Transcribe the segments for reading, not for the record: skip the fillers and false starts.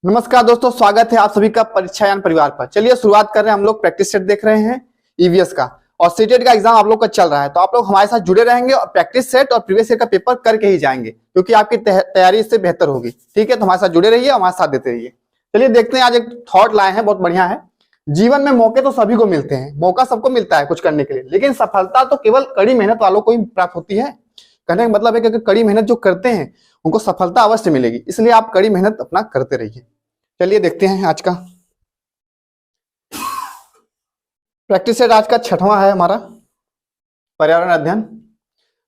नमस्कार दोस्तों, स्वागत है आप सभी का परीक्षायान परिवार पर। चलिए शुरुआत कर रहे हैं। हम लोग प्रैक्टिस सेट देख रहे हैं ईवीएस का, और सीटेट का एग्जाम आप लोग का चल रहा है, तो आप लोग हमारे साथ जुड़े रहेंगे और प्रैक्टिस सेट और प्रीवियस ईयर का पेपर करके ही जाएंगे, क्योंकि आपकी तैयारी इससे बेहतर होगी। ठीक है, तो हमारे साथ जुड़े रहिए, हमारे साथ देते रहिए। चलिए देखते हैं, आज एक थॉट लाए हैं, बहुत बढ़िया है। जीवन में मौके तो सभी को मिलते हैं, मौका सबको मिलता है कुछ करने के लिए, लेकिन सफलता तो केवल कड़ी मेहनत वालों को ही प्राप्त होती है। कहने का मतलब है कि कड़ी मेहनत जो करते हैं उनको सफलता अवश्य मिलेगी, इसलिए आप कड़ी मेहनत अपना करते रहिए। चलिए देखते हैं आज का प्रैक्टिस सेट। आज का 6वां है हमारा पर्यावरण अध्ययन।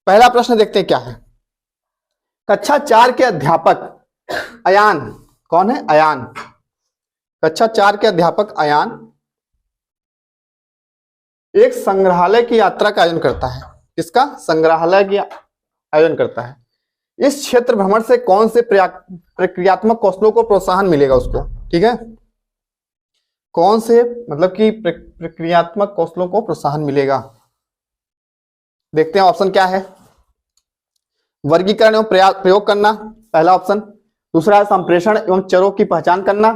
पहला प्रश्न देखते हैं क्या है। कक्षा 4 के अध्यापक अयान, कौन है? अयान। कक्षा 4 के अध्यापक अयान एक संग्रहालय की यात्रा का आयोजन करता है। किसका? संग्रहालय की आयोजन करता है। इस क्षेत्र भ्रमण से कौन से प्रक्रियात्मक कौशलों को प्रोत्साहन मिलेगा उसको? ठीक है, कौन से मतलब कि प्रक्रियात्मक कौशलों को प्रोत्साहन मिलेगा? देखते हैं ऑप्शन क्या है। वर्गीकरण एवं प्रयोग करना, पहला ऑप्शन। दूसरा है संप्रेषण एवं चरों की पहचान करना।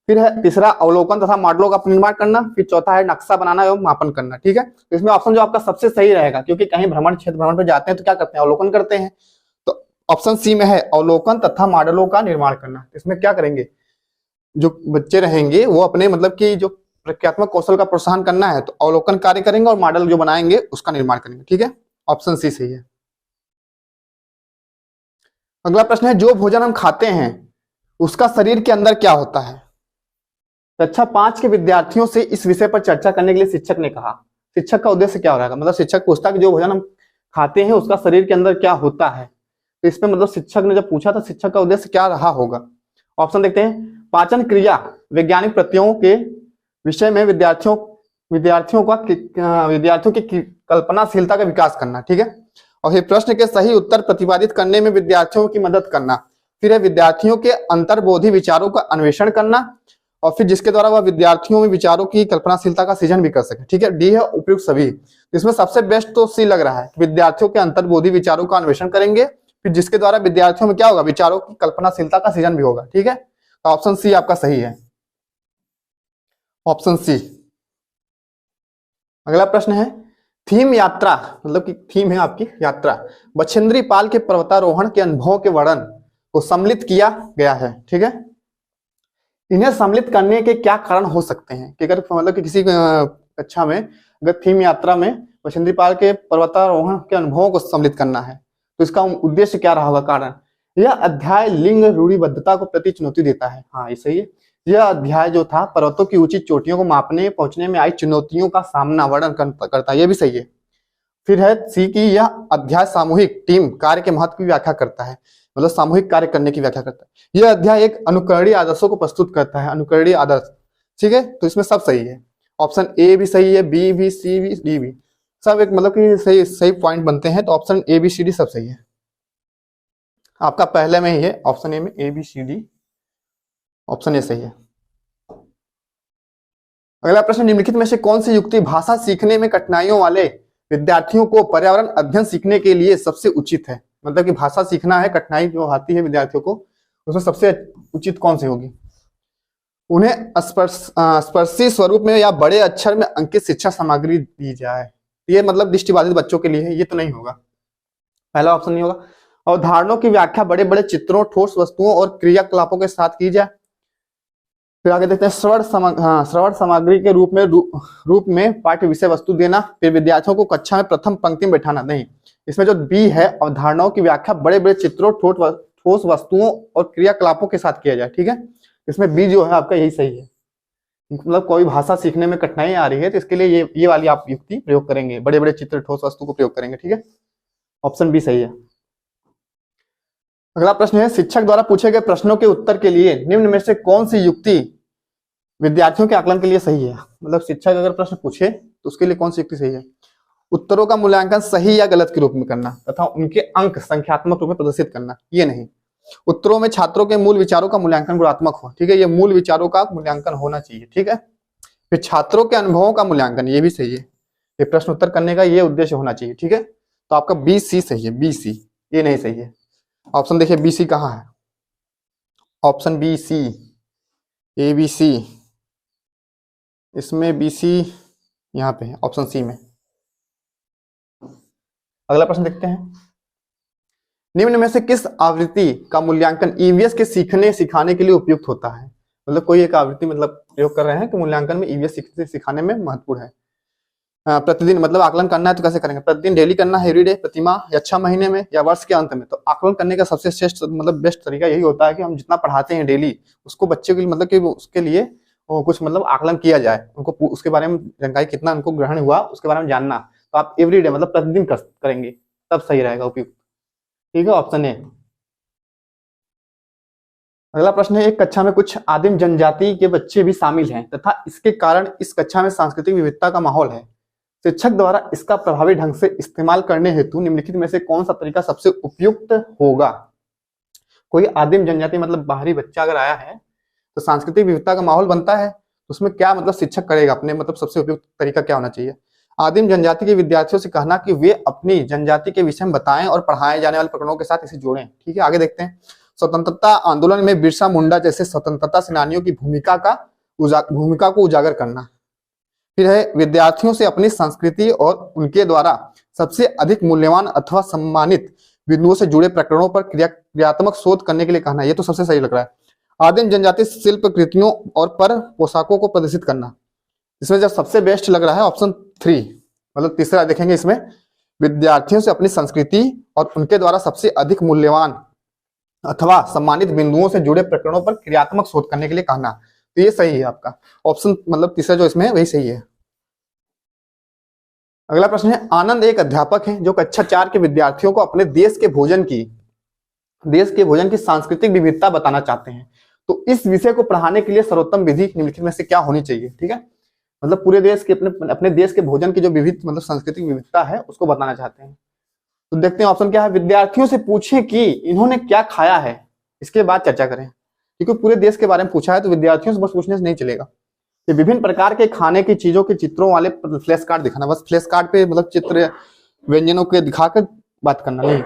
फिर है तीसरा अवलोकन तथा मॉडलों का निर्माण करना। फिर चौथा है नक्शा बनाना एवं मापन करना। ठीक है, तो इसमें ऑप्शन जो आपका सबसे सही रहेगा, क्योंकि कहीं भ्रमण क्षेत्र भ्रमण पर जाते हैं तो क्या करते हैं? अवलोकन करते हैं। तो ऑप्शन सी में है अवलोकन तथा मॉडलों का निर्माण करना। इसमें क्या करेंगे? जो बच्चे रहेंगे वो अपने मतलब कि जो प्रक्रियात्मक कौशल का प्रोत्साहन करना है, तो अवलोकन कार्य करेंगे और मॉडल जो बनाएंगे उसका निर्माण करेंगे। ठीक है, ऑप्शन सी सही है। अगला प्रश्न है, जो भोजन हम खाते हैं उसका शरीर के अंदर क्या होता है? कक्षा 5 के विद्यार्थियों से इस विषय पर चर्चा करने के लिए शिक्षक ने कहा। शिक्षक का उद्देश्य क्या हो रहा है? मतलब शिक्षक पूछता है कि जो भोजन हम खाते हैं उसका शरीर के अंदर क्या होता है। तो इसमें मतलब शिक्षक ने जब पूछा तो शिक्षक का उद्देश्य क्या रहा होगा? ऑप्शन देखते हैं। पाचन क्रिया वैज्ञानिक प्रत्ययों के विषय में विद्यार्थियों की कल्पनाशीलता का विकास करना। ठीक है, और फिर प्रश्न के सही उत्तर प्रतिपादित करने में विद्यार्थियों की मदद करना। फिर है विद्यार्थियों के अंतर्बोधि विचारों का अन्वेषण करना, और फिर जिसके द्वारा वह विद्यार्थियों में विचारों की कल्पनाशीलता का सृजन भी कर सके। ठीक है, डी है उपयुक्त सभी। इसमें सबसे बेस्ट तो सी लग रहा है, विद्यार्थियों के अंतर्बोधि विचारों का अन्वेषण करेंगे, फिर जिसके द्वारा विद्यार्थियों में क्या होगा? विचारों की कल्पनाशीलता का सृजन भी होगा। ठीक है, तो ऑप्शन सी आपका सही है, ऑप्शन सी। अगला प्रश्न है, थीम यात्रा, मतलब कि थीम है आपकी यात्रा, बछेंद्री पाल के पर्वतारोहण के अनुभवों के वर्णन को सम्मिलित किया गया है। ठीक है, इन्हें सम्मिलित करने के क्या कारण हो सकते हैं? कि अगर मतलब कि किसी कक्षा में अगर थीम यात्रा में बछेंद्री पाल के पर्वतारोहण के अनुभवों को सम्मिलित करना है, तो इसका उद्देश्य क्या रहा होगा? कारण, यह अध्याय लिंग रूढ़िबद्धता को प्रति चुनौती देता है। हाँ, ये सही है। यह अध्याय जो था पर्वतों की ऊंची चोटियों को मापने पहुंचने में आई चुनौतियों का सामना वर्णन करता है, यह भी सही है। फिर है सी की यह अध्याय सामूहिक टीम कार्य के महत्व की व्याख्या करता है, मतलब सामूहिक कार्य करने की व्याख्या करता है। यह अध्याय एक अनुकरणीय आदर्शों को प्रस्तुत करता है, अनुकरणीय आदर्श। ठीक है, तो इसमें सब सही है। ऑप्शन ए भी सही है, बी भी, सी भी, डी भी, सब एक मतलब कि सही सही पॉइंट बनते हैं। तो option A B C D सब सही है आपका, पहले में ही है ऑप्शन ए में, A B C D, option A सही है। अगला प्रश्न, निम्नलिखित में से कौन सी युक्ति भाषा सीखने में कठिनाइयों वाले विद्यार्थियों को पर्यावरण अध्ययन सीखने के लिए सबसे उचित है? मतलब कि भाषा सीखना है, कठिनाई जो आती है विद्यार्थियों को, उसमें सबसे उचित कौन सी होगी? उन्हें स्पर्शी स्वरूप में या बड़े अक्षर में अंकित शिक्षा सामग्री दी जाए। ये मतलब दृष्टिबाधित बच्चों के लिए है, ये तो नहीं होगा, पहला ऑप्शन नहीं होगा। अवधारणाओं की व्याख्या बड़े बड़े चित्रों, ठोस वस्तुओं और क्रियाकलापों के साथ की जाए। फिर आगे देखते हैं श्रवण सामग्री के रूप में पाठ्य विषय वस्तु देना। फिर विद्यार्थियों को कक्षा में प्रथम पंक्ति में बैठाना। नहीं, इसमें जो बी है अवधारणाओं की व्याख्या बड़े बड़े चित्रों, ठोस वस्तुओं और क्रियाकलापों के साथ किया जाए। ठीक है, इसमें बी जो है आपका यही सही है। मतलब कोई भाषा सीखने में कठिनाई आ रही है तो इसके लिए ये वाली आप युक्ति प्रयोग करेंगे, बड़े बड़े चित्र, ठोस वस्तु को प्रयोग करेंगे। ठीक है, ऑप्शन बी सही है। अगला प्रश्न है, शिक्षक द्वारा पूछे गए प्रश्नों के उत्तर के लिए निम्न में से कौन सी युक्ति विद्यार्थियों के आकलन के लिए सही है? मतलब शिक्षक अगर प्रश्न पूछे तो उसके लिए कौन सी युक्ति सही है? उत्तरों का मूल्यांकन सही या गलत के रूप में करना तथा उनके अंक संख्यात्मक रूप में प्रदर्शित करना, ये नहीं। उत्तरों में छात्रों के मूल विचारों का मूल्यांकन गुणात्मक हो। ठीक है, ये मूल विचारों का मूल्यांकन होना चाहिए। ठीक है, फिर छात्रों के अनुभवों का मूल्यांकन, ये भी सही है। ये प्रश्न उत्तर करने का ये उद्देश्य होना चाहिए। ठीक है, तो आपका बी सी सही है, बी सी, ये नहीं सही है। ऑप्शन देखिए बी सी कहाँ है, ऑप्शन बी सी, ABC, इसमें BC यहाँ पे है ऑप्शन सी में। अगला प्रश्न देखते हैं, निम्न में से किस आवृत्ति का मूल्यांकन ईवीएस के सीखने सिखाने के लिए उपयुक्त होता है? मतलब कोई एक आवृत्ति मतलब प्रयोग कर रहे हैं कि मूल्यांकन में ईवीएस सिखाने में महत्वपूर्ण है। प्रतिदिन मतलब आकलन करना है तो कैसे करेंगे? प्रतिदिन, डेली करना है, एवरीडे, प्रतिमाह, या 6 महीने में, या वर्ष के अंत में? तो आकलन करने का सबसे श्रेष्ठ मतलब बेस्ट तरीका यही होता है कि हम जितना पढ़ाते हैं डेली उसको बच्चे के लिए मतलब कि उसके लिए कुछ मतलब आकलन किया जाए, उनको उसके बारे में जानकारी कितना उनको ग्रहण हुआ उसके बारे में जानना। तो आप एवरीडे मतलब प्रतिदिन करेंगे तब सही रहेगा, उपयुक्त। ठीक है, ऑप्शन ए। अगला प्रश्न है, एक कक्षा में कुछ आदिम जनजाति के बच्चे भी शामिल हैं तथा इसके कारण इस कक्षा में सांस्कृतिक विविधता का माहौल है। शिक्षक द्वारा इसका प्रभावी ढंग से इस्तेमाल करने हेतु निम्नलिखित में से कौन सा तरीका सबसे उपयुक्त होगा? कोई आदिम जनजाति मतलब बाहरी बच्चा अगर आया है तो सांस्कृतिक विविधता का माहौल बनता है, तो उसमें क्या मतलब शिक्षक करेगा अपने मतलब सबसे उपयुक्त तरीका क्या होना चाहिए? आदिम जनजाति के विद्यार्थियों से कहना कि वे अपनी जनजाति के विषय में बताएं और पढ़ाए जाने वाले प्रकरणों के साथ इसे जोड़ें। ठीक है, आगे देखते हैं। स्वतंत्रता आंदोलन में बिरसा मुंडा जैसे स्वतंत्रता सेनानियों की भूमिका को उजागर करना। फिर है, विद्यार्थियों से अपनी संस्कृति और उनके द्वारा सबसे अधिक मूल्यवान अथवा सम्मानित बिंदुओं से जुड़े प्रकरणों पर क्रियात्मक शोध करने के लिए कहना। ये तो सबसे सही लग रहा है। आदिम जनजाति शिल्प कृतियों और पर पोशाकों को प्रदर्शित करना। इसमें जब सबसे बेस्ट लग रहा है ऑप्शन 3 मतलब तीसरा देखेंगे, इसमें विद्यार्थियों से अपनी संस्कृति और उनके द्वारा सबसे अधिक मूल्यवान अथवा सम्मानित बिंदुओं से जुड़े प्रकरणों पर क्रियात्मक शोध करने के लिए कहना। तो ये सही है आपका ऑप्शन मतलब तीसरा जो इसमें है वही सही है। अगला प्रश्न है, आनंद एक अध्यापक है जो कक्षा 4 के विद्यार्थियों को अपने देश के भोजन की सांस्कृतिक विविधता बताना चाहते हैं। तो इस विषय को पढ़ाने के लिए सर्वोत्तम विधि निम्नलिखित में से क्या होनी चाहिए? ठीक है, मतलब पूरे देश के अपने देश के भोजन की जो विविध मतलब सांस्कृतिक विविधता है उसको बताना चाहते हैं। तो देखते हैं ऑप्शन क्या है। विद्यार्थियों से पूछें कि इन्होंने क्या खाया है, इसके बाद चर्चा करें। क्योंकि पूरे देश के बारे में पूछा है तो विद्यार्थियों से बस पूछने से नहीं चलेगा। ये विभिन्न प्रकार के खाने की चीजों के चित्रों वाले फ्लैश कार्ड दिखाना, बस फ्लैश कार्ड पे मतलब चित्र व्यंजनों के दिखाकर बात करना नहीं।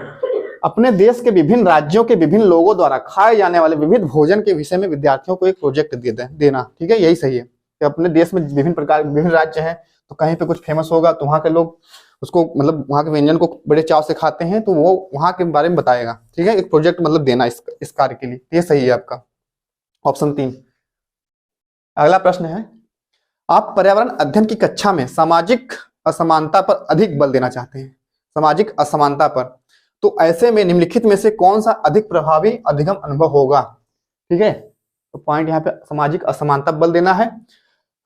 अपने देश के विभिन्न राज्यों के विभिन्न लोगों द्वारा खाए जाने वाले विविध भोजन के विषय में विद्यार्थियों को एक प्रोजेक्ट देना। ठीक है, यही सही है कि अपने देश में विभिन्न राज्य हैं तो कहीं पे कुछ फेमस होगा तो वहां के लोग उसको मतलब वहां के व्यंजन को बड़े चाव से खाते हैं तो वो वहां के बारे में बताएगा। ठीक है, एक प्रोजेक्ट मतलब देना इस कार्य के लिए। ये सही है आपका ऑप्शन 3। अगला प्रश्न है, आप पर्यावरण अध्ययन की कक्षा में सामाजिक असमानता पर अधिक बल देना चाहते हैं। सामाजिक असमानता पर, तो ऐसे में निम्नलिखित में से कौन सा अधिक प्रभावी अधिगम अनुभव होगा? ठीक है, तो पॉइंट यहाँ पे सामाजिक असमानता बल देना है।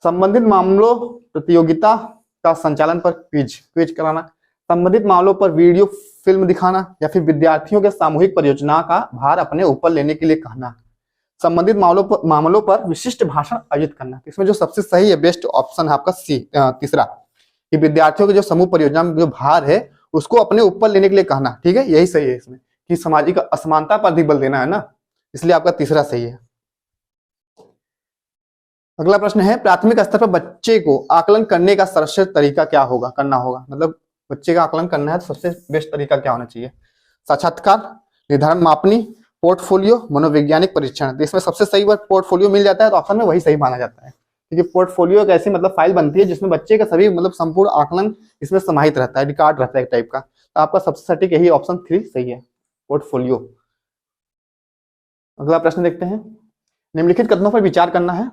संबंधित मामलों प्रतियोगिता का संचालन पर क्विज कराना, संबंधित मामलों पर वीडियो फिल्म दिखाना, या फिर विद्यार्थियों के सामूहिक परियोजना का भार अपने ऊपर लेने के लिए कहना। संबंधित मामलों पर विशिष्ट भाषण आयोजित करना। इसमें जो सबसे सही है बेस्ट ऑप्शन है आपका सी, तीसरा, कि विद्यार्थियों के जो समूह परियोजना में जो भार है उसको अपने ऊपर लेने के लिए कहना। ठीक है, यही सही है इसमें कि सामाजिक असमानता पर अधिक बल देना है ना, इसलिए आपका तीसरा सही है। अगला प्रश्न है, प्राथमिक स्तर पर बच्चे को आकलन करने का सर्वश्रेष्ठ तरीका क्या करना होगा? मतलब बच्चे का आकलन करना है तो सबसे बेस्ट तरीका क्या होना चाहिए? साक्षात्कार, निर्धारण मापनी, पोर्टफोलियो, मनोवैज्ञानिक परीक्षण। तो इसमें सबसे सही वर्ड पोर्टफोलियो मिल जाता है तो ऑप्शन में वही सही माना जाता है, क्योंकि पोर्टफोलियो एक ऐसी मतलब फाइल बनती है जिसमें बच्चे का सभी मतलब संपूर्ण आकलन इसमें समाहित रहता है, रिकॉर्ड रहता है एक टाइप का। तो आपका सबसे सटीक यही ऑप्शन 3 सही है, पोर्टफोलियो। अगला प्रश्न देखते हैं, निम्नलिखित कथनों पर विचार करना है।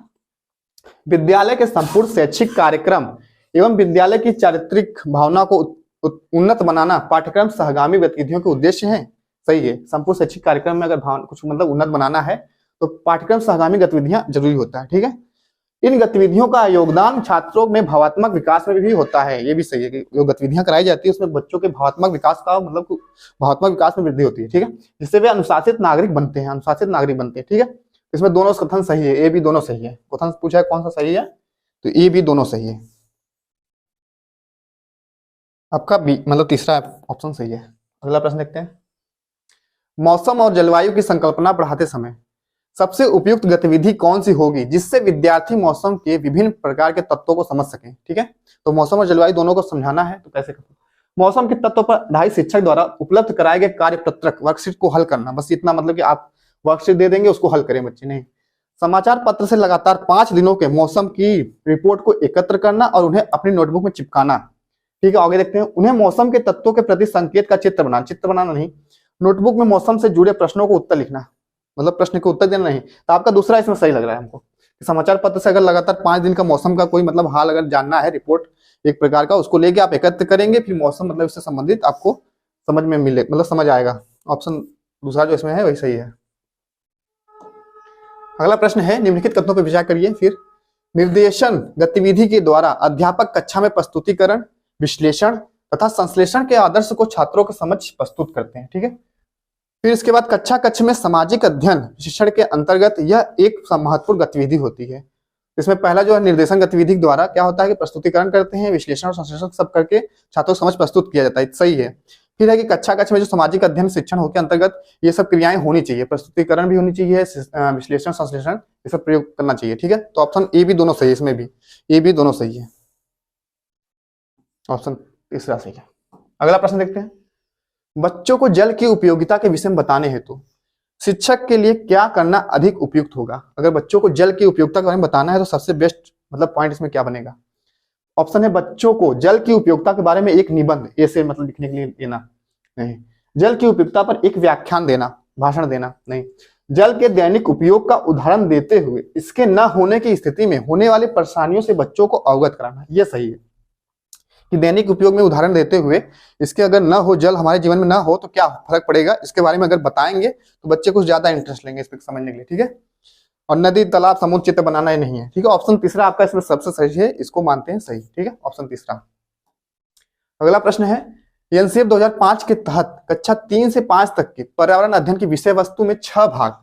विद्यालय के संपूर्ण शैक्षिक कार्यक्रम एवं विद्यालय की चारित्रिक भावना को उन्नत बनाना पाठ्यक्रम सहगामी गतिविधियों के उद्देश्य है। सही है, संपूर्ण शैक्षिक कार्यक्रम में अगर कुछ मतलब उन्नत बनाना है तो पाठ्यक्रम सहगामी गतिविधियां जरूरी होता है। ठीक है, इन गतिविधियों का योगदान छात्रों में भावात्मक विकास में भी होता है। ये भी सही है कि जो गतिविधियां कराई जाती है उसमें बच्चों के भावात्मक विकास का मतलब भावात्मक विकास में वृद्धि होती है। ठीक है, जिससे वे अनुशासित नागरिक बनते हैं। ठीक है, इसमें दोनों कथन सही है, ए बी दोनों सही है। कथन पूछा है कौन सा सही है, तो ए बी दोनों सही है। आपका बी मतलब तीसरा ऑप्शन सही है। अगला प्रश्न देखते हैं, मौसम और जलवायु की संकल्पना पढ़ाते समय सबसे उपयुक्त गतिविधि कौन सी होगी जिससे विद्यार्थी मौसम के विभिन्न प्रकार के तत्वों को समझ सके? ठीक है, तो मौसम और जलवायु दोनों को समझाना है तो कैसे करें? मौसम के तत्वों पर आधारित शिक्षक द्वारा उपलब्ध कराए गए कार्य पत्रक वर्कशीट को हल करना। बस इतना, मतलब कि आप वर्कशीट दे देंगे उसको हल करें बच्चे, नहीं। समाचार पत्र से लगातार 5 दिनों के मौसम की रिपोर्ट को एकत्र करना और उन्हें अपनी नोटबुक में चिपकाना। ठीक है, आगे देखते हैं। उन्हें मौसम के तत्वों के प्रति संकेत का चित्र बनाना नहीं, नोटबुक में मौसम से जुड़े प्रश्नों को उत्तर लिखना, मतलब प्रश्न के उत्तर देना नहीं। तो आपका दूसरा इसमें सही लग रहा है हमको। समाचार पत्र से अगर लगातार 5 दिन का मौसम का कोई मतलब हाल अगर जानना है, रिपोर्ट एक प्रकार का, उसको लेके आप एकत्र करेंगे, फिर मौसम मतलब इससे संबंधित आपको समझ में मिले, मतलब समझ आएगा। ऑप्शन दूसरा जो इसमें है वही सही है। अगला प्रश्न है, निम्नलिखित कथनों पर विचार करिए। फिर निर्देशन गतिविधि के द्वारा अध्यापक कक्षा में प्रस्तुतिकरण, विश्लेषण तथा संश्लेषण के आदर्श को छात्रों के समक्ष प्रस्तुत करते हैं। ठीक है, फिर इसके बाद कक्ष में सामाजिक अध्ययन शिक्षण के अंतर्गत यह एक महत्वपूर्ण गतिविधि होती है। इसमें पहला जो है निर्देशन गतिविधि द्वारा क्या होता है कि प्रस्तुतिकरण करते हैं, विश्लेषण और संश्लेषण सब करके छात्रों को समझ प्रस्तुत किया जाता है, सही है। फिर है कि कक्ष में जो सामाजिक अध्ययन शिक्षण हो के अंतर्गत ये सब क्रियाएं होनी चाहिए, प्रस्तुतिकरण भी होनी चाहिए, विश्लेषण संश्लेषण ये सब प्रयोग करना चाहिए। ठीक है, तो ऑप्शन ए भी दोनों सही है, इसमें भी ए भी दोनों सही है, ऑप्शन तीसरा सही है। अगला प्रश्न देखते हैं, बच्चों को जल की उपयोगिता के विषय में बताने हेतु शिक्षक के लिए क्या करना अधिक उपयुक्त होगा। अगर बच्चों को जल की उपयोगिता के बारे में बताना है तो सबसे बेस्ट मतलब पॉइंट इसमें क्या बनेगा। ऑप्शन है बच्चों को जल की उपयोगिता के बारे में एक निबंध ऐसे मतलब लिखने के लिए देना, नहीं। जल की उपयोगिता पर एक व्याख्यान देना, भाषण देना, नहीं। जल के दैनिक उपयोग का उदाहरण देते हुए इसके न होने की स्थिति में होने वाली परेशानियों से बच्चों को अवगत कराना, यह सही है कि दैनिक उपयोग में उदाहरण देते हुए इसके अगर न हो, जल हमारे जीवन में ना हो तो क्या फर्क पड़ेगा, इसके बारे में अगर बताएंगे तो बच्चे कुछ ज्यादा इंटरेस्ट लेंगे इस पर समझने के लिए। ठीक है, और नदी तालाब समुद्र चित्र बनाना ही नहीं है। ठीक है, ऑप्शन तीसरा आपका इसमें सबसे सही है, इसको मानते हैं सही। ठीक है, ऑप्शन तीसरा। अगला प्रश्न है, एनसीएफ 2005 के तहत कक्षा 3 से 5 तक के पर्यावरण अध्ययन की विषय वस्तु में 6 भाग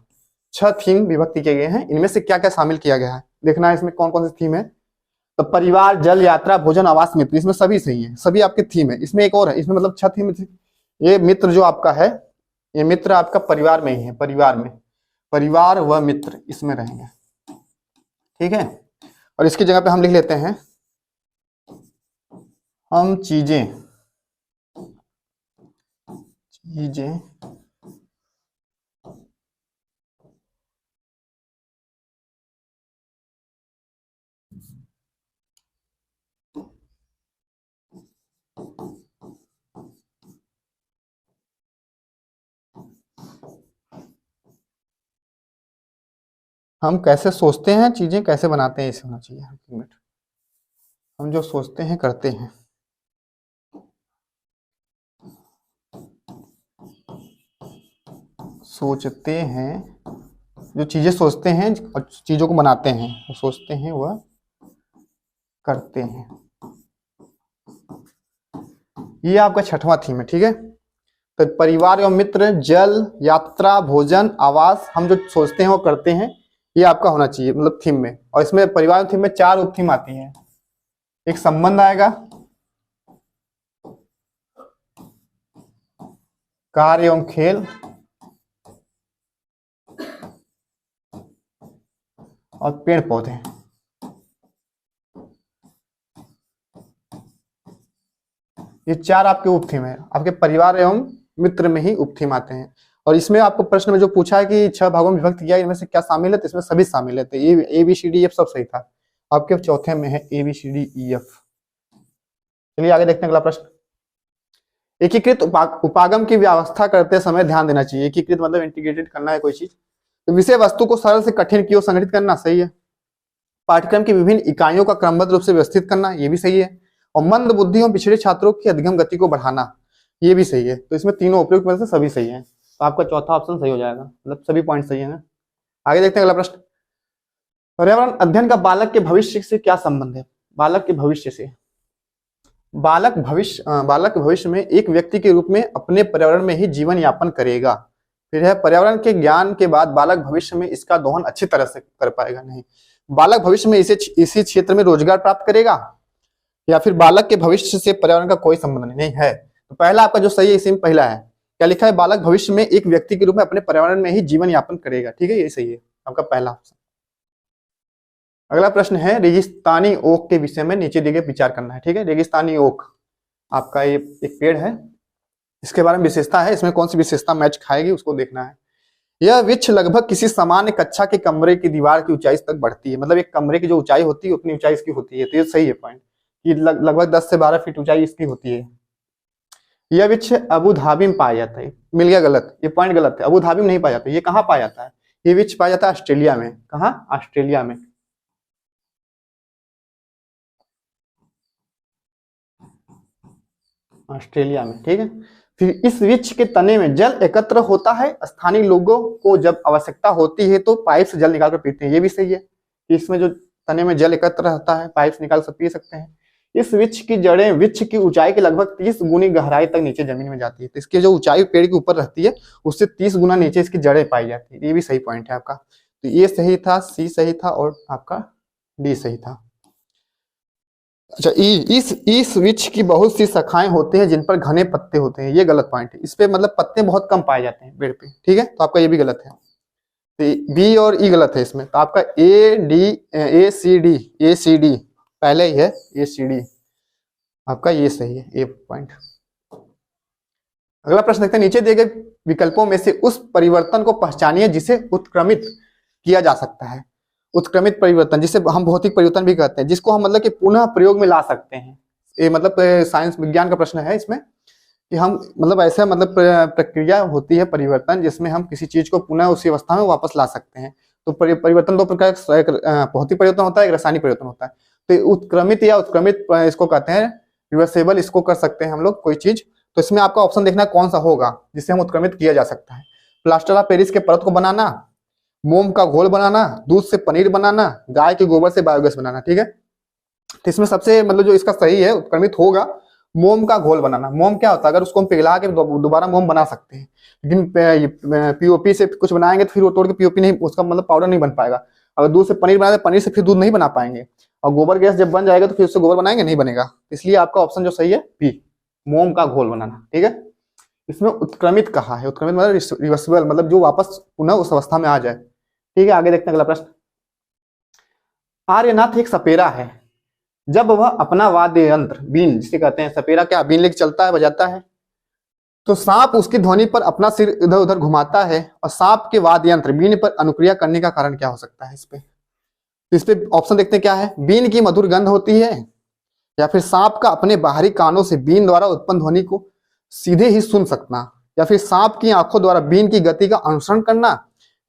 6 थीम विभक्ति किए गए हैं। इनमें से क्या क्या शामिल किया गया है देखना है, इसमें कौन कौन सी थीम है। तो परिवार, जल, यात्रा, भोजन, आवास, मित्र, इसमें सभी सही है, सभी आपके थीम है। इसमें एक और है, इसमें मतलब 6 थीम। ये मित्र जो आपका है, ये मित्र आपका परिवार में ही है, परिवार में परिवार व मित्र इसमें रहेंगे। ठीक है, और इसकी जगह पे हम लिख लेते हैं हम चीजें हम कैसे सोचते हैं, चीजें कैसे बनाते हैं, ऐसे होना चाहिए। हम जो सोचते हैं करते हैं, सोचते हैं, जो चीजें सोचते हैं और चीजों को बनाते हैं, वो सोचते हैं वह करते हैं। ये आपका 6वां थीम है। ठीक है, तो परिवार एवं मित्र, जल, यात्रा, भोजन, आवास, हम जो सोचते हैं वो करते हैं, ये आपका होना चाहिए मतलब थीम में। और इसमें परिवार थीम में 4 उप थीम आती हैं। एक संबंध आएगा, कार्य एवं खेल, और पेड़ पौधे। ये 4 आपके उप थीम है, आपके परिवार एवं मित्र में ही उप थीम आते हैं। और इसमें आपको प्रश्न में जो पूछा है कि 6 भागों में विभक्त किया, इनमें से क्या शामिल है, तो इसमें सभी शामिल है। तो A B C D F सब सही था। आपके 4थे में है A B C D E F. चलिए आगे देखते हैं अगला प्रश्न। एकीकृत उपागम की व्यवस्था करते समय ध्यान देना चाहिए। एकीकृत मतलब इंटीग्रेटेड करना है कोई चीज। तो विषय वस्तु को सरल से कठिन की ओर संगठित करना, सही है। पाठ्यक्रम की विभिन्न इकाइयों का क्रमबद्ध रूप से व्यवस्थित करना, ये भी सही है। और मंद बुद्धि और पिछड़े छात्रों की अधिगम गति को बढ़ाना, ये भी सही है। तो इसमें तीनों उपयुक्त में से सभी सही है, तो आपका 4था ऑप्शन सही हो जाएगा, मतलब सभी पॉइंट सही है ना। आगे देखते हैं अगला प्रश्न। पर्यावरण अध्ययन का बालक के भविष्य से क्या संबंध है। बालक के भविष्य से, बालक भविष्य में एक व्यक्ति के रूप में अपने पर्यावरण में ही जीवन यापन करेगा। फिर है पर्यावरण के ज्ञान के बाद बालक भविष्य में इसका दोहन अच्छी तरह से कर पाएगा, नहीं। बालक भविष्य में इसी क्षेत्र में रोजगार प्राप्त करेगा, या फिर बालक के भविष्य से पर्यावरण का कोई संबंध नहीं है। तो पहला आपका जो सही है, इसी में पहला है, क्या लिखा है, बालक भविष्य में एक व्यक्ति के रूप में अपने पर्यावरण में ही जीवन यापन करेगा। ठीक है, ये सही है आपका पहला ऑप्शन। अगला प्रश्न है, रेगिस्तानी ओक के विषय में नीचे दिए गए विचार करना है। ठीक है, रेगिस्तानी ओक आपका ये एक पेड़ है, इसके बारे में विशेषता है, इसमें कौन सी विशेषता मैच खाएगी उसको देखना है। यह वृक्ष लगभग किसी सामान्य कक्षा के कमरे की दीवार की ऊंचाई तक बढ़ती है, मतलब एक कमरे की जो ऊंचाई होती है उतनी ऊंचाई इसकी होती है। तो ये सही है पॉइंट, कि लगभग 10 से 12 फीट ऊंचाई इसकी होती है। यह वृक्ष अबू धाबी में पाया जाता है, मिल गया गलत, ये पॉइंट गलत है। अबू धाबी में नहीं पाया जाता, ये कहाँ पाया जाता है? ये वृक्ष पाया जाता है ऑस्ट्रेलिया में। कहाँ? ऑस्ट्रेलिया में। ऑस्ट्रेलिया में, ठीक है। फिर इस वृक्ष के तने में जल एकत्र होता है, स्थानीय लोगों को जब आवश्यकता होती है तो पाइप से जल निकालकर पीते हैं। ये भी सही है कि इसमें जो तने में जल एकत्र रहता है, पाइप से निकाल कर पी सकते हैं। इस वृक्ष की जड़ें वृक्ष की ऊंचाई के लगभग 30 गुनी गहराई तक नीचे जमीन में जाती है। तो इसकी जो ऊंचाई पेड़ के ऊपर रहती है उससे 30 गुना नीचे इसकी जड़ें पाई जाती है। ये भी सही पॉइंट है आपका। तो ये सही था, सी सही था और आपका डी सही था। अच्छा, इस वृक्ष की बहुत सी शाखाएं होती हैं जिन पर घने पत्ते होते हैं। ये गलत पॉइंट है, इस पे मतलब पत्ते बहुत कम पाए जाते हैं पेड़ पे, ठीक है। तो आपका ये भी गलत है, तो बी और ई गलत है इसमें। तो आपका ए सी डी पहले ही है, ए सी डी आपका ये सही है, ए पॉइंट। अगला प्रश्न देखते हैं, नीचे दिए गए विकल्पों में से उस परिवर्तन को पहचानिए जिसे उत्क्रमित किया जा सकता है। उत्क्रमित परिवर्तन जिसे हम भौतिक परिवर्तन भी कहते हैं, जिसको हम मतलब कि पुनः प्रयोग में ला सकते हैं। ये मतलब साइंस विज्ञान का प्रश्न है इसमें, कि हम मतलब ऐसा मतलब प्रक्रिया होती है परिवर्तन जिसमें हम किसी चीज को पुनः उसी अवस्था में वापस ला सकते हैं। तो परिवर्तन दो प्रकार, एक भौतिक परिवर्तन होता है, एक रासायनिक परिवर्तन होता है। तो उत्क्रमित या उत्क्रमित इसको कहते हैं, रिवर्सेबल इसको कर सकते हैं हम लोग कोई चीज। तो इसमें आपका ऑप्शन देखना कौन सा होगा जिससे हम उत्क्रमित किया जा सकता है। प्लास्टर ऑफ पेरिस के परत को बनाना, मोम का घोल बनाना, दूध से पनीर बनाना, गाय के गोबर से बायोगैस बनाना, ठीक है। तो इसमें सबसे मतलब जो इसका सही है उत्क्रमित होगा मोम का घोल बनाना। मोम क्या होता है, अगर उसको हम पिघला के दोबारा मोम बना सकते हैं, लेकिन पीओपी से कुछ बनाएंगे तो फिर वो तोड़ के पीओपी नहीं, उसका मतलब पाउडर नहीं बन पाएगा। अगर दूध से पनीर बनाए, पनीर से फिर दूध नहीं बना पाएंगे, और गोबर गैस जब बन जाएगा तो फिर उससे गोबर बनाएंगे, नहीं बनेगा। इसलिए आपका ऑप्शन जो सही है बी, मोम का घोल बनाना, ठीक है। इसमें उत्क्रमित कहा है, उत्क्रमित मतलब रिवर्सिबल, मतलब जो वापस पुनः उस अवस्था में आ जाए, ठीक है। आगे देखते हैं अगला प्रश्न। आर्यनाथ एक सपेरा है। जब वह अपना वाद्य यंत्र बीन, जिसे कहते हैं सपेरा, क्या बीन लेके चलता है, बजाता है, तो सांप उसकी ध्वनि पर अपना सिर इधर उधर घुमाता है, और सांप के वाद्य यंत्र बीन पर अनुक्रिया करने का कारण क्या हो सकता है? इस पे ऑप्शन देखते हैं क्या है। बीन की मधुर गंध होती है, या फिर सांप का अपने बाहरी कानों से बीन द्वारा उत्पन्न ध्वनि को सीधे ही सुन सकना, या फिर सांप की आंखों द्वारा बीन की गति का अनुसरण करना,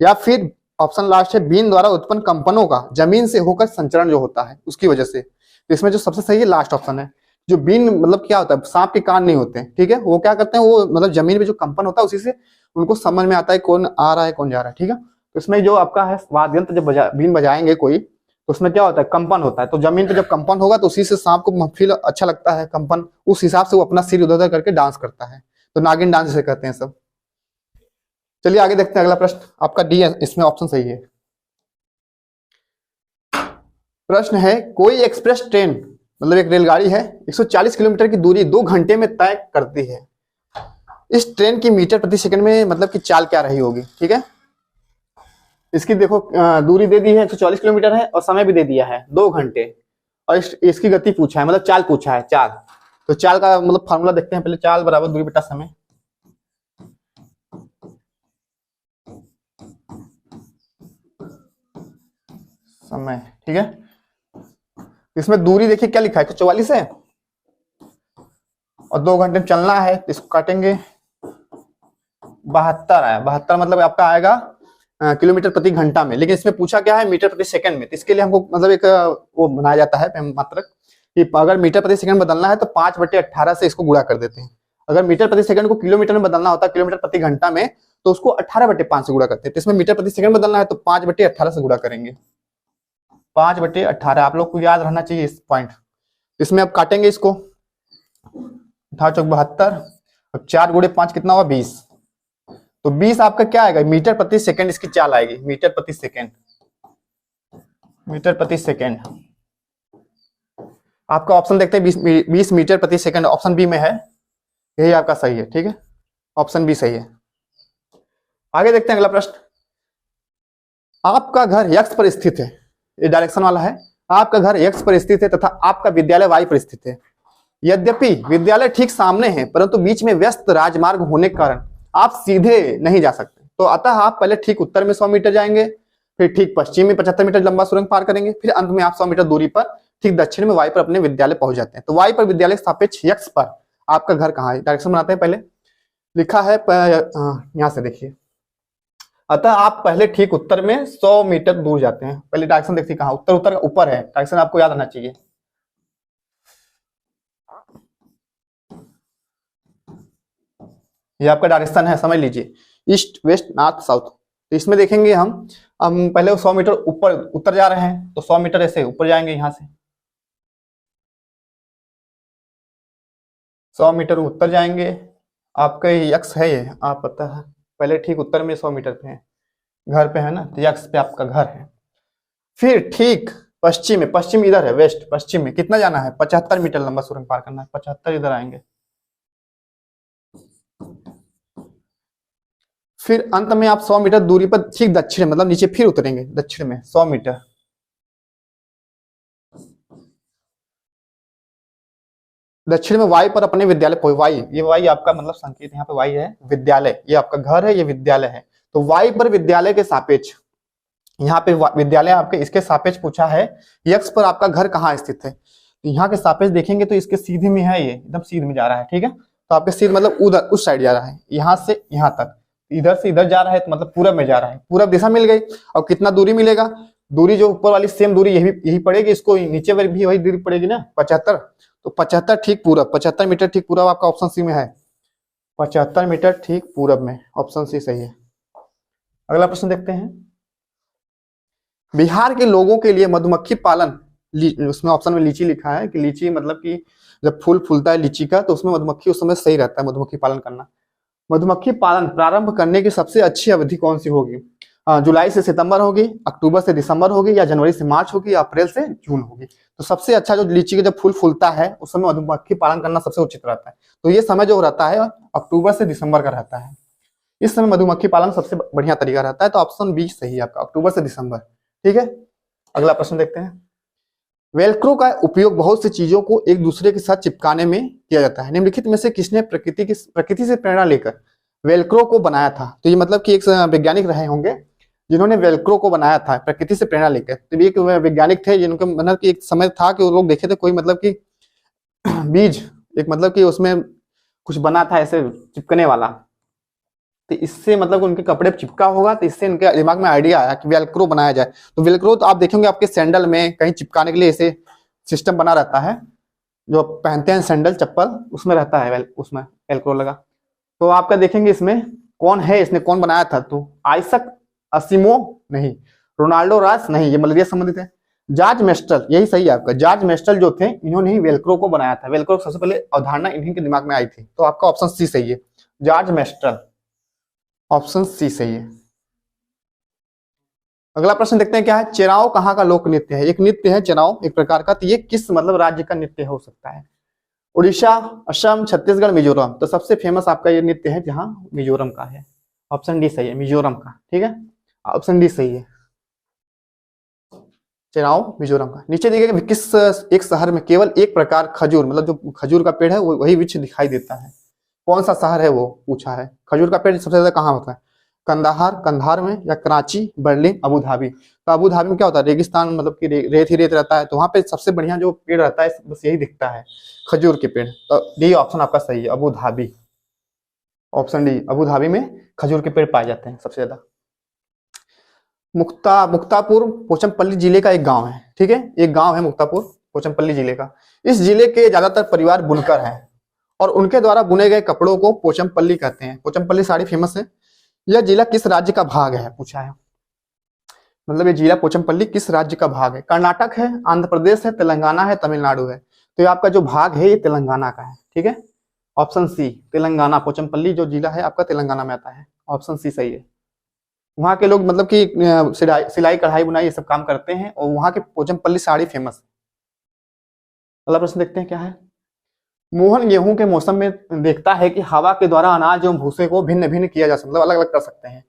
या फिर ऑप्शन लास्ट है बीन द्वारा उत्पन्न कंपनों का जमीन से होकर संचरण जो होता है उसकी वजह से। तो इसमें जो सबसे सही है लास्ट ऑप्शन है। जो बीन मतलब क्या होता है, सांप के कान नहीं होते हैं, ठीक है। वो क्या करते हैं, वो मतलब जमीन पे जो कंपन होता है उसी से उनको समझ में आता है कौन आ रहा है कौन जा रहा है, ठीक है। तो इसमें जो आपका है वाद्य यंत्र जब बीन बजाएंगे कोई, तो उसमें क्या होता है, कंपन होता है। तो जमीन पे जब कंपन होगा तो उसी से सांप को फील अच्छा लगता है कंपन, उस हिसाब से वो अपना सिर उधर उधर करके डांस करता है। तो नागिन डांस जिसे कहते हैं सब। चलिए आगे देखते हैं अगला प्रश्न, आपका डी है, इसमें ऑप्शन सही है। प्रश्न है, कोई एक्सप्रेस ट्रेन मतलब एक रेलगाड़ी है 140 किलोमीटर की दूरी 2 घंटे में तय करती है। इस ट्रेन की मीटर प्रति सेकंड में मतलब कि चाल क्या रही होगी, ठीक है। इसकी देखो दूरी दे दी है 140 किलोमीटर है, और समय भी दे दिया है 2 घंटे, और इसकी गति पूछा है, मतलब चाल पूछा है, चाल। तो चाल का मतलब फार्मूला देखते हैं पहले, चाल बराबर दूरी बटा समय। समय, ठीक है। इसमें दूरी देखिए क्या लिखा है, 144 है, और 2 घंटे में चलना है, तो इसको काटेंगे 72 आया। 72 मतलब आपका आएगा किलोमीटर प्रति घंटा में, लेकिन इसमें पूछा क्या है, मीटर प्रति सेकंड में। तो इसके लिए हमको मतलब एक वो बनाया जाता है मात्रक, कि अगर मीटर प्रति सेकंड बदलना है तो 5/18 से इसको गुणा कर देते हैं। अगर मीटर प्रति सेकंड को किलोमीटर में बदलना होता है, किलोमीटर प्रति घंटा में, तो उसको 18/5 से गुणा करते हैं। तो इसमें मीटर प्रति सेकंड बदलना है तो 5/18 से गुणा करेंगे, 5/18। आप लोग को याद रहना चाहिए इस पॉइंट। इसमें अब काटेंगे इसको, 72, अब 4 × 5 कितना हुआ, 20। तो 20 आपका क्या आएगा, मीटर प्रति सेकंड इसकी चाल आएगी, मीटर प्रति सेकंड, मीटर प्रति सेकंड। आपका ऑप्शन देखते हैं 20 मीटर प्रति सेकंड, ऑप्शन बी में है, यही आपका सही है, ठीक है। ऑप्शन बी सही है। आगे देखते हैं अगला प्रश्न। आपका घर एक्स पर स्थित है, ये डायरेक्शन वाला है। आपका घर एक्स पर स्थित है तथा आपका विद्यालय वाई पर स्थित है। यद्यपि विद्यालय ठीक सामने है, परंतु बीच में व्यस्त राजमार्ग होने के कारण आप सीधे नहीं जा सकते। तो अतः आप पहले ठीक उत्तर में 100 मीटर जाएंगे, फिर ठीक पश्चिम में 75 मीटर लंबा सुरंग पार करेंगे, फिर अंत में आप 100 मीटर दूरी पर ठीक दक्षिण में वाई पर अपने विद्यालय पहुंच जाते हैं। तो वाई पर विद्यालय के सापेक्ष यक्स पर आपका घर कहाँ है, डायरेक्शन बनाते हैं। पहले लिखा है यहाँ से देखिए, अतः आप पहले ठीक उत्तर में 100 मीटर दूर जाते हैं। पहले डायरेक्शन देखिए कहाँ, उत्तर उत्तर ऊपर है, डायरेक्शन आपको याद आना चाहिए। ये आपका डायरेक्शन है, समझ लीजिए, ईस्ट वेस्ट नॉर्थ साउथ। तो इसमें देखेंगे हम पहले 100 मीटर ऊपर उत्तर जा रहे हैं, तो 100 मीटर ऐसे ऊपर जाएंगे, यहाँ से 100 मीटर उत्तर जाएंगे। आपका यक्स है ये, आप पता है पहले ठीक उत्तर में 100 मीटर पे है, घर पे है ना, तो यक्स पे आपका घर है। फिर ठीक पश्चिम में, पश्चिम इधर है, वेस्ट पश्चिम में कितना जाना है, 75 मीटर लंबा सुरंग पार करना है, 75 इधर आएंगे। फिर अंत में आप 100 मीटर दूरी पर ठीक दक्षिण मतलब नीचे फिर उतरेंगे, दक्षिण में 100 मीटर। दक्षिण में वाई पर अपने विद्यालय पहुंचे। वाई, ये वाई आपका मतलब संकेत, यहाँ पे वाई है विद्यालय, ये आपका घर है, ये विद्यालय है। तो वाई पर विद्यालय के सापेक्ष, यहाँ पे विद्यालय आपके इसके सापेक्ष पूछा है, यक्स पर आपका घर कहाँ स्थित है, तो यहाँ के सापेक्ष देखेंगे तो इसके सीधे में है, ये एकदम सीध में जा रहा है, ठीक है। तो आपके सीध मतलब उधर उस साइड जा रहा है, यहाँ से यहाँ तक, इधर से इधर जा रहा है, तो मतलब पूरब में जा रहा है, पूरब दिशा मिल गई। और कितना दूरी मिलेगा, दूरी जो ऊपर वाली सेम दूरी यही पड़ेगी, इसको नीचे भी वही दूरी पड़ेगी ना, 75। तो 75 ठीक पूरब, 75 मीटर ठीक पूरब आपका ऑप्शन सी में है, 75 मीटर ठीक पूरब में, ऑप्शन सी सही है। अगला प्रश्न देखते हैं, बिहार के लोगों के लिए मधुमक्खी पालन, उसमें ऑप्शन में लीची लिखा है कि लीची मतलब कि जब फूल फूलता है लीची का, तो उसमें मधुमक्खी उस समय सही रहता है मधुमक्खी पालन करना। मधुमक्खी पालन प्रारंभ करने की सबसे अच्छी अवधि कौन सी होगी, जुलाई से सितंबर होगी, अक्टूबर से दिसंबर होगी, या जनवरी से मार्च होगी, या अप्रैल से जून होगी। तो सबसे अच्छा जो लीची के जब फूल फूलता है उस समय मधुमक्खी पालन करना सबसे उचित रहता है। तो ये समय जो रहता है अक्टूबर से दिसंबर का रहता है, इस समय मधुमक्खी पालन सबसे बढ़िया तरीका रहता है। तो ऑप्शन बी सही है आपका, अक्टूबर से दिसंबर, ठीक है। अगला प्रश्न देखते हैं, वेलक्रो का उपयोग बहुत सी चीजों को एक दूसरे के साथ चिपकाने में किया जाता है, निम्नलिखित में से किसने प्रकृति से प्रेरणा लेकर वेलक्रो को बनाया था। तो ये मतलब कि एक वैज्ञानिक रहे होंगे जिन्होंने वेलक्रो को बनाया था प्रकृति से प्रेरणा लेकर। तो एक वैज्ञानिक थे जिनके मतलब कि एक समय था कि वो लोग देखे थे कोई मतलब कि बीज, एक मतलब कि उसमें कुछ बना था ऐसे चिपकने वाला, तो इससे मतलब उनके कपड़े पे चिपका होगा, तो इससे उनके दिमाग में आइडिया आया कि वेलक्रो बनाया जाए। तो वेलक्रो तो आप देखेंगे आपके सैंडल में कहीं चिपकाने के लिए ऐसे सिस्टम बना रहता है, जो पहनते हैं सैंडल चप्पल उसमें रहता है उसमें वेलक्रो लगा। तो आपका देखेंगे इसमें कौन है, इसने कौन बनाया था, तो आइजक असिमोव नहीं, रोनाल्डो रास नहीं, ये मलेरिया संबंधित है। जॉर्ज मेस्टल, यही सही है आपका, जॉर्ज मेस्टल जो थे इन्होंने ही वेलक्रो को बनाया था, वेलक्रो सबसे पहले अवधारणा इन्हीं के दिमाग में आई थी। तो आपका ऑप्शन सी सही है, जॉर्ज मेस्टल, ऑप्शन सी सही है। अगला प्रश्न देखते हैं क्या है, चेराओ कहाँ का लोक नृत्य है। एक नृत्य है चेराओ एक प्रकार का, तो ये किस मतलब राज्य का नृत्य हो सकता है, उड़ीसा, असम, छत्तीसगढ़, मिजोरम। तो सबसे फेमस आपका ये नृत्य है जहां मिजोरम का है, ऑप्शन डी सही है, मिजोरम का, ठीक है, ऑप्शन डी सही है, चेराओ मिजोरम का। नीचे देखिएगा किस एक शहर में केवल एक प्रकार खजूर मतलब जो खजूर का पेड़ है वही वृक्ष दिखाई देता है, कौन सा शहर है वो पूछा है। खजूर का पेड़ सबसे ज्यादा कहाँ होता है, कंधार में, या कराची, बर्लिन, अबू धाबी। तो अबू धाबी में क्या होता है, रेगिस्तान मतलब कि रेत ही रेत रहता है, तो वहां पे सबसे बढ़िया जो पेड़ रहता है बस यही दिखता है, खजूर के पेड़। तो डी ऑप्शन आपका सही है, Abu Dhabi, option D, Abu Dhabi में खजूर के पेड़ पाए जाते हैं सबसे ज्यादा। मुक्तापुर पोचमपल्ली जिले का एक गांव है, ठीक है, एक गांव है मुक्तापुर पोचमपल्ली जिले का। इस जिले के ज्यादातर परिवार बुनकर हैं और उनके द्वारा बुने गए कपड़ों को पोचमपल्ली कहते हैं। पोचमपल्ली साड़ी फेमस है। यह जिला किस राज्य का भाग है पूछा है, मतलब ये जिला पोचमपल्ली किस राज्य का भाग है, कर्नाटक है, आंध्र प्रदेश है, तेलंगाना है, तमिलनाडु है। तो ये आपका जो भाग है ये तेलंगाना का है, ठीक है, ऑप्शन सी तेलंगाना, पोचमपल्ली जो जिला है आपका तेलंगाना में आता है, ऑप्शन सी सही है। वहां के लोग मतलब कि सिलाई कढ़ाई बुनाई ये सब काम करते हैं और वहां के पोचमपल्ली साड़ी फेमस है। अगला प्रश्न देखते हैं क्या है, मोहन गेहूं के मौसम में देखता है कि हवा के द्वारा अनाज एवं भूसे को भिन्न भिन्न किया जा सकता है, मतलब अलग अलग कर सकते हैं।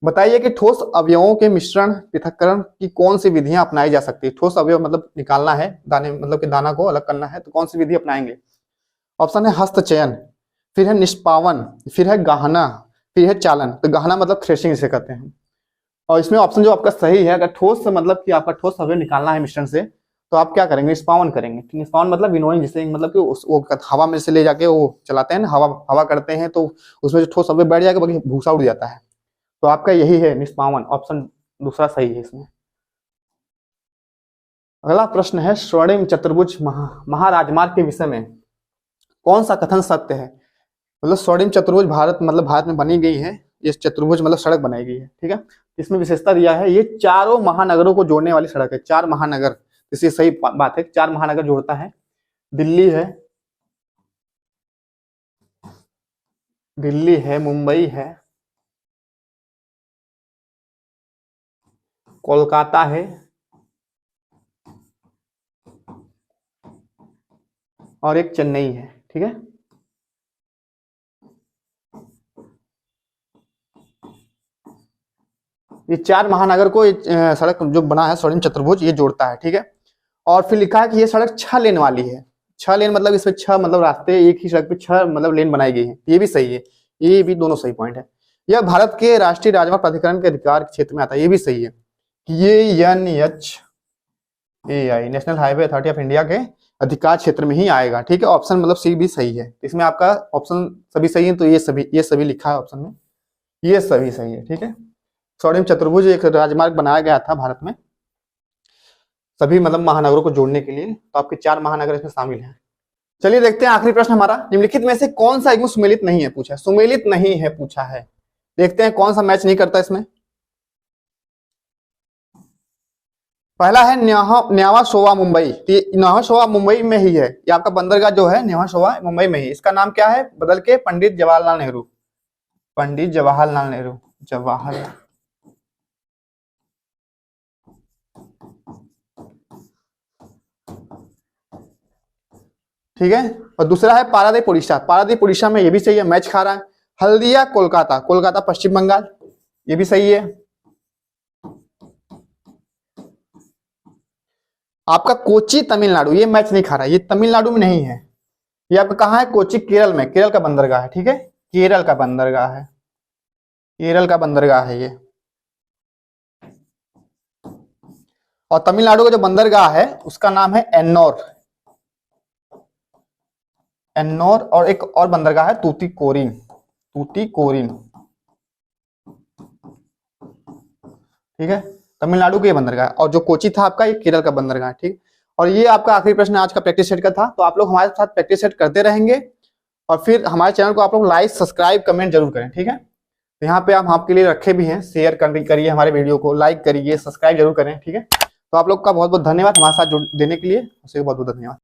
बताइए कि ठोस अवयवों के मिश्रण पृथक्करण की कौन सी विधियां अपनाई जा सकती है। ठोस अवयव मतलब निकालना है दाने, मतलब कि दाना को अलग करना है, तो कौन सी विधि अपनाएंगे। ऑप्शन है हस्त चयन, फिर है निष्पावन, फिर है गाहना, फिर है चालन, तो गहना मतलब थ्रेशिंग इसे कहते हैं। और इसमें ऑप्शन जो आपका सही है, अगर ठोस से मतलब कि आपका ठोस अवयव निकालना है मिश्रण से, तो आप क्या करेंगे, निष्पावन करेंगे। निष्पावन मतलब विनोइंग, जिसे मतलब कि वो हवा में से ले जाके वो चलाते हैं ना, हवा हवा करते हैं, तो उसमें जो ठोस अवयव बैठ जाएगा, बाकी भूसा उड़ जाता है। तो आपका यही है निष्पावन, ऑप्शन दूसरा सही है इसमें। अगला प्रश्न है, स्वर्णिम चतुर्भुज महाराजमार्ग के विषय में कौन सा कथन सत्य है। मतलब स्वर्णिम चतुर्भुज भारत में बनी गई है, ये चतुर्भुज मतलब सड़क बनाई गई है, ठीक है। इसमें विशेषता दिया है, ये चारों महानगरों को जोड़ने वाली सड़क है। 4 महानगर, इसी सही बात है, 4 महानगर जोड़ता है। दिल्ली है, मुंबई है, कोलकाता है, और एक चेन्नई है, ठीक है। ये 4 महानगर को सड़क जो बना है स्वर्णिम चतुर्भुज, ये जोड़ता है, ठीक है। और फिर लिखा है कि ये सड़क 6 लेन वाली है। 6 लेन मतलब इसमें 6 मतलब रास्ते, एक ही सड़क पे 6 मतलब लेन बनाई गई है, ये भी सही है, ये भी दोनों सही पॉइंट है। यह भारत के राष्ट्रीय राजमार्ग प्राधिकरण के अधिकार क्षेत्र में आता है, ये भी सही है कि ये NHAI national highway authority of India के अधिकार क्षेत्र में ही आएगा, ठीक है। ऑप्शन मतलब सी भी सही है, इसमें आपका ऑप्शन सभी सही है, तो ये सभी लिखा है ऑप्शन में, ये सभी सही है, ठीक है। स्वर्णिम चतुर्भुज एक राजमार्ग बनाया गया था भारत में, सभी मतलब महानगरों को जोड़ने के लिए, तो आपके 4 महानगर इसमें शामिल हैं। चलिए देखते हैं आखिरी प्रश्न हमारा, निम्नलिखित में से कौन सा युग्म सुमेलित नहीं है पूछा है, सुमेलित नहीं है पूछा है। देखते हैं कौन सा मैच नहीं करता इसमें। पहला है न्यावा शोवा मुंबई, न्यावा शोवा मुंबई में ही है, ये आपका बंदरगाह जो है न्यावा शोवा मुंबई में ही। इसका नाम क्या है बदल के, पंडित जवाहरलाल नेहरू, पंडित जवाहरलाल नेहरू, जवाहरलाल, ठीक है। और दूसरा है पारादीप उड़ीसा, पारादीप उड़ीसा में, ये भी सही है, मैच खा रहा है। हल्दिया कोलकाता, कोलकाता पश्चिम बंगाल, ये भी सही है। आपका कोची तमिलनाडु, ये मैच नहीं खा रहा है, ये तमिलनाडु में नहीं है, ये आपका कहाँ है, कोची केरल में, केरल का बंदरगाह है, ठीक है, केरल का बंदरगाह है, केरल का बंदरगाह है ये। और तमिलनाडु का जो बंदरगाह है उसका नाम है एन्नोर, एन्नोर। और एक और बंदरगाह है तूतीकोरिन, तूतीकोरिन, ठीक है। तमिलनाडु के बंदरगाह, और जो कोची था आपका, ये केरल का बंदरगाह, ठीक। और ये आपका आखिरी प्रश्न आज का प्रैक्टिस सेट का था, तो आप लोग हमारे साथ प्रैक्टिस सेट करते रहेंगे, और फिर हमारे चैनल को आप लोग लाइक सब्सक्राइब कमेंट जरूर करें, ठीक है। तो यहाँ पे हम आपके लिए रखे भी हैं, शेयर करिए हमारे वीडियो को, लाइक करिए, सब्सक्राइब जरूर करें, ठीक है। तो आप लोग का बहुत बहुत धन्यवाद हमारे साथ जुड़ देने के लिए, उसके बहुत बहुत धन्यवाद।